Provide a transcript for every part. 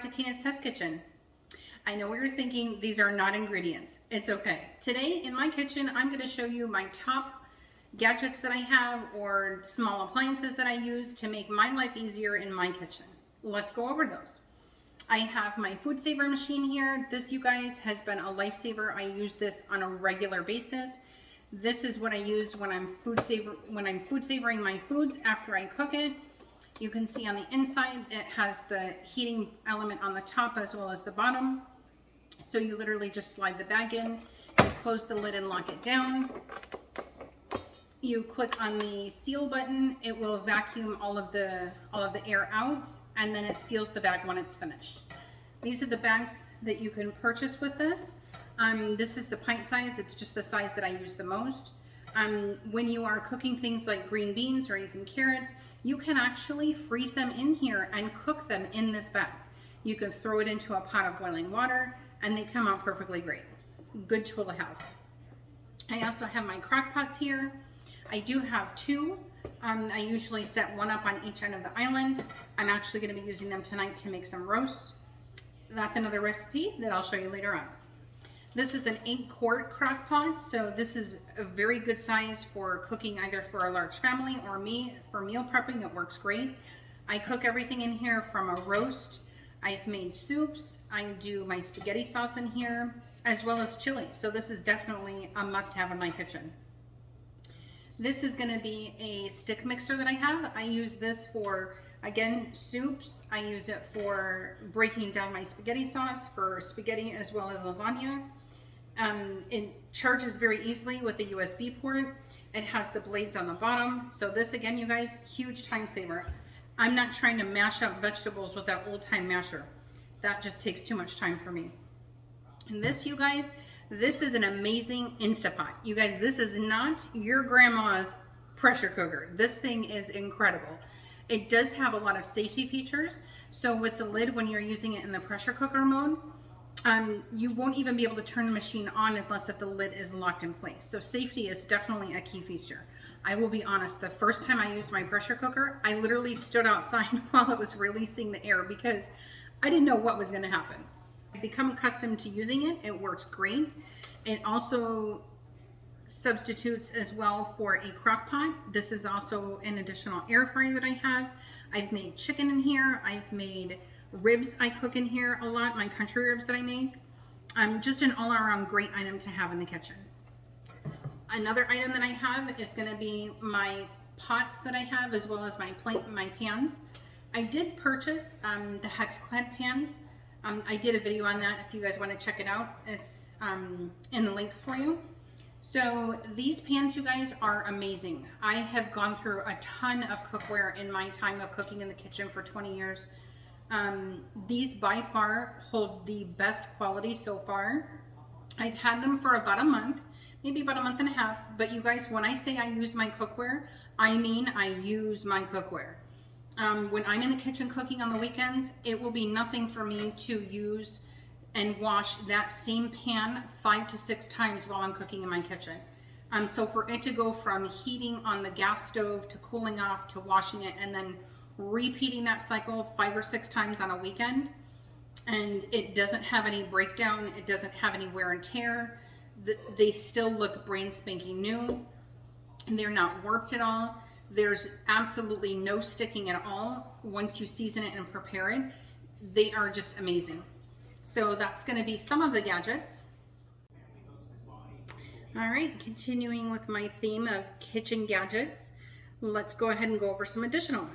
to Tina's Test Kitchen. I know what you're thinking, these are not ingredients. It's okay. Today in my kitchen, I'm going to show you my top gadgets that I have or small appliances that I use to make my life easier in my kitchen. Let's go over those. I have my Foodsaver machine here. This, you guys, has been a lifesaver. I use this on a regular basis. This is what I use when I'm food savoring my foods after I cook it. You can see on the inside it has the heating element on the top as well as the bottom. So you literally just slide the bag in, you close the lid and lock it down. You click on the seal button, it will vacuum all of the air out, and then it seals the bag when it's finished. These are the bags that you can purchase with this. This is the pint size, it's just the size that I use the most. When you are cooking things like green beans or even carrots, you can actually freeze them in here and cook them in this bag. You can throw it into a pot of boiling water and they come out perfectly great. Good tool to have. I also have my crock pots here. I do have two. I usually set one up on each end of the island. I'm actually going to be using them tonight to make some roasts. That's another recipe that I'll show you later on. This is an 8-quart crock pot, so this is a very good size for cooking either for a large family or me for meal prepping. It works great. I cook everything in here from a roast. I've made soups. I do my spaghetti sauce in here as well as chili. So this is definitely a must-have in my kitchen. This is going to be a stick mixer that I have. I use this for, again, soups. I use it for breaking down my spaghetti sauce for spaghetti as well as lasagna. It charges very easily with a USB port. It has the blades on the bottom. So this, again, you guys, huge time saver. I'm not trying to mash up vegetables with that old time masher. That just takes too much time for me. And this, you guys, this is an amazing Instapot. You guys, this is not your grandma's pressure cooker. This thing is incredible. It does have a lot of safety features. So with the lid, when you're using it in the pressure cooker mode, you won't even be able to turn the machine on unless if the lid is locked in place. So safety is definitely a key feature. I will be honest, the first time I used my pressure cooker, I literally stood outside while it was releasing the air because I didn't know what was going to happen. I've become accustomed to using it. It works great. It also substitutes as well for a crock pot. This is also an additional air fryer that I have. I've made chicken in here. I've made ribs I cook in here a lot, my country ribs that I make. Just an all-around great item to have in the kitchen. Another item that I have is going to be my pots that I have as well as my pans. I did purchase the hex-clad pans. I did a video on that if you guys want to check it out. It's in the link for you. So these pans, you guys, are amazing. I have gone through a ton of cookware in my time of cooking in the kitchen for 20 years. These by far hold the best quality so far. I've had them for about a month, maybe about a month and a half, but you guys, when I say I use my cookware, I mean I use my cookware. When I'm in the kitchen cooking on the weekends, it will be nothing for me to use and wash that same pan 5 to 6 times while I'm cooking in my kitchen. So for it to go from heating on the gas stove to cooling off to washing it and then repeating that cycle 5 or 6 times on a weekend, and it doesn't have any breakdown, it doesn't have any wear and tear, they still look brand spanking new, and they're not warped at all. There's absolutely no sticking at all once you season it and prepare it. They are just amazing. So that's going to be some of the gadgets. All right, continuing with my theme of kitchen gadgets, let's go ahead and go over some additional ones.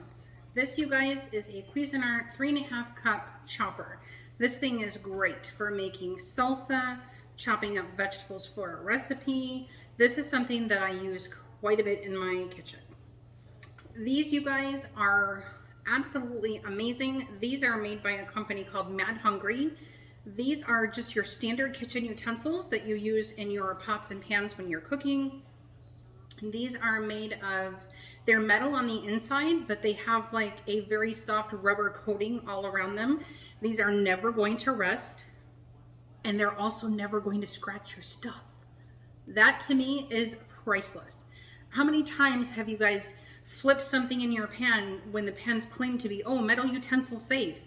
This, you guys, is a Cuisinart 3.5 cup chopper. This thing is great for making salsa, chopping up vegetables for a recipe. This is something that I use quite a bit in my kitchen. These, you guys, are absolutely amazing. These are made by a company called Mad Hungry. These are just your standard kitchen utensils that you use in your pots and pans when you're cooking. These are made of, they're metal on the inside, but they have like a very soft rubber coating all around them. These are never going to rust, and they're also never going to scratch your stuff. That to me is priceless. How many times have you guys flipped something in your pan when the pans claim to be, oh, metal utensil safe,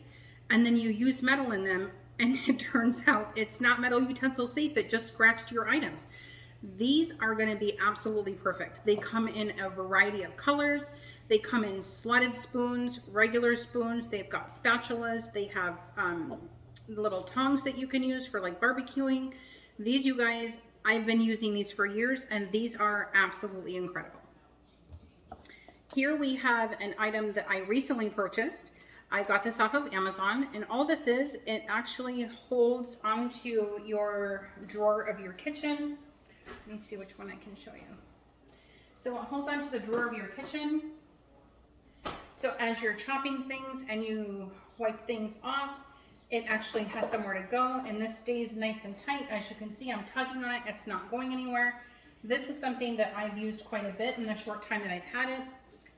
and then you use metal in them, and it turns out it's not metal utensil safe, it just scratched your items. These are going to be absolutely perfect. They come in a variety of colors. They come in slotted spoons, regular spoons. They've got spatulas. They have little tongs that you can use for like barbecuing. These, you guys, I've been using these for years, and these are absolutely incredible. Here we have an item that I recently purchased. I got this off of Amazon, and all this is, it actually holds onto your drawer of your kitchen. Let me see which one I can show you. So it holds onto the drawer of your kitchen. So as you're chopping things and you wipe things off, it actually has somewhere to go, and this stays nice and tight. As you can see, I'm tugging on it. It's not going anywhere. This is something that I've used quite a bit in the short time that I've had it.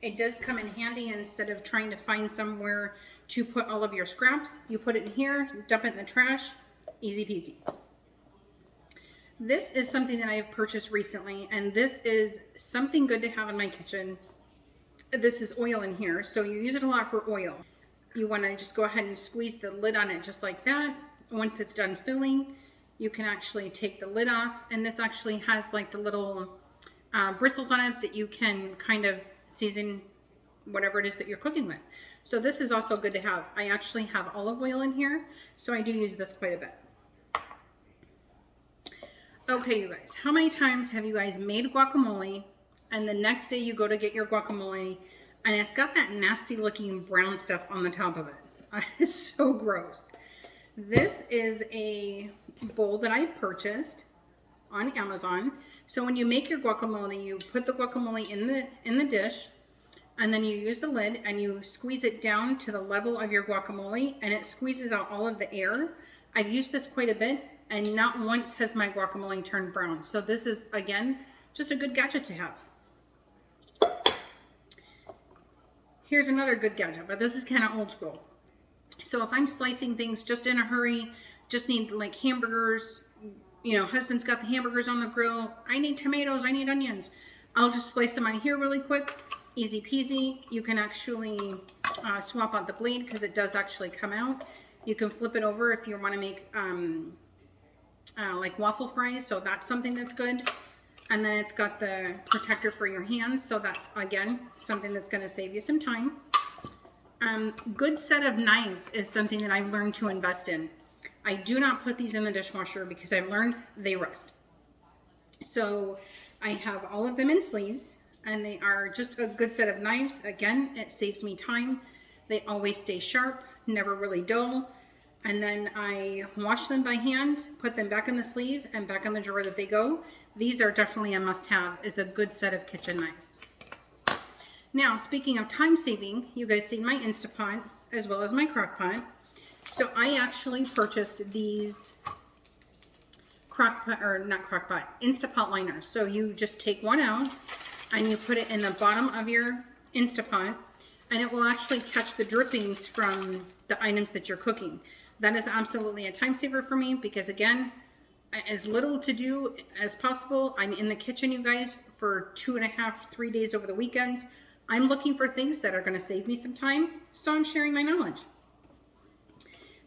It does come in handy, and instead of trying to find somewhere to put all of your scraps, you put it in here, dump it in the trash, easy peasy. This is something that I have purchased recently, and this is something good to have in my kitchen. This is oil in here, so you use it a lot for oil. You want to just go ahead and squeeze the lid on it just like that. Once it's done filling, you can actually take the lid off, and this actually has like the little bristles on it that you can kind of season whatever it is that you're cooking with. So this is also good to have. I actually have olive oil in here, so I do use this quite a bit. Okay, you guys, how many times have you guys made guacamole and the next day you go to get your guacamole and it's got that nasty looking brown stuff on the top of it? It's so gross. This is a bowl that I purchased on Amazon. So when you make your guacamole, you put the guacamole in the dish, and then you use the lid and you squeeze it down to the level of your guacamole, and it squeezes out all of the air. I've used this quite a bit, and not once has my guacamole turned brown. So this is, again, just a good gadget to have. Here's another good gadget, but this is kind of old school. So if I'm slicing things just in a hurry, just need like hamburgers, you know, husband's got the hamburgers on the grill, I need tomatoes, I need onions, I'll just slice them on here really quick, easy peasy. You can actually swap out the blade because it does actually come out. You can flip it over if you want to make like waffle fries, so that's something that's good. And then it's got the protector for your hands, so that's, again, something that's going to save you some time. Good set of knives is something that I've learned to invest in. I do not put these in the dishwasher because I've learned they rust. So I have all of them in sleeves, and they are just a good set of knives. Again, it saves me time. They always stay sharp, never really dull. And then I wash them by hand, put them back in the sleeve and back in the drawer that they go. These are definitely a must-have, is a good set of kitchen knives. Now, speaking of time saving, you guys see my Instapot as well as my crock pot. So I actually purchased these Instapot liners. So you just take one out and you put it in the bottom of your Instapot, and it will actually catch the drippings from the items that you're cooking. That is absolutely a time saver for me because, again, as little to do as possible. I'm in the kitchen, you guys, for 2.5, 3 days over the weekends. I'm looking for things that are going to save me some time, so I'm sharing my knowledge.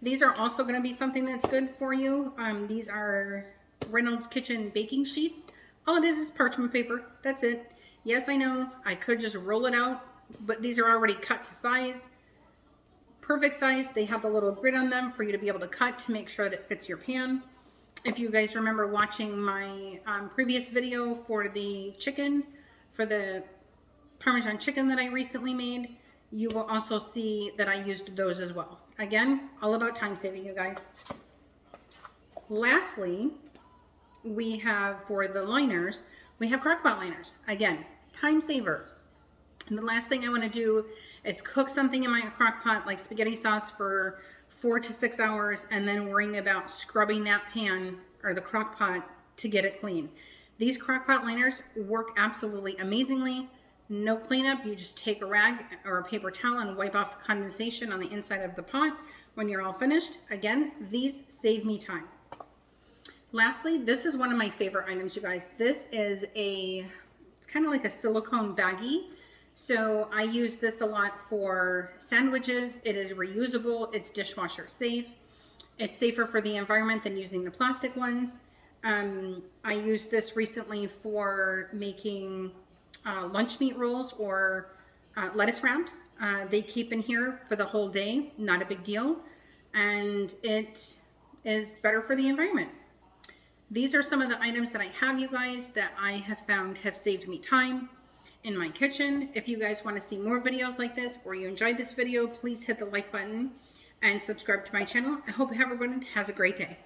These are also going to be something that's good for you. These are Reynolds kitchen baking sheets. All it is parchment paper. That's it. Yes, I know I could just roll it out, but these are already cut to size. Perfect size. They have the little grid on them for you to be able to cut to make sure that it fits your pan. If you guys remember watching my previous video for the chicken, for the Parmesan chicken that I recently made, you will also see that I used those as well. Again, all about time saving, you guys. Lastly, we have, for the liners, we have Crock Pot Liners. Again, time saver. And the last thing I want to do is cook something in my crock pot, like spaghetti sauce, for 4 to 6 hours, and then worrying about scrubbing that pan or the crock pot to get it clean. These Crock Pot Liners work absolutely amazingly. No cleanup. You just take a rag or a paper towel and wipe off the condensation on the inside of the pot when you're all finished. Again, these save me time. Lastly, this is one of my favorite items, you guys. This is it's kind of like a silicone baggie. So I use this a lot for sandwiches. It is reusable. It's dishwasher safe. It's safer for the environment than using the plastic ones. I used this recently for making lunch meat rolls or lettuce wraps. They keep in here for the whole day, not a big deal. And it is better for the environment. These are some of the items that I have, you guys, that I have found have saved me time in my kitchen. If you guys want to see more videos like this, or you enjoyed this video, please hit the like button and subscribe to my channel. I hope everyone has a great day.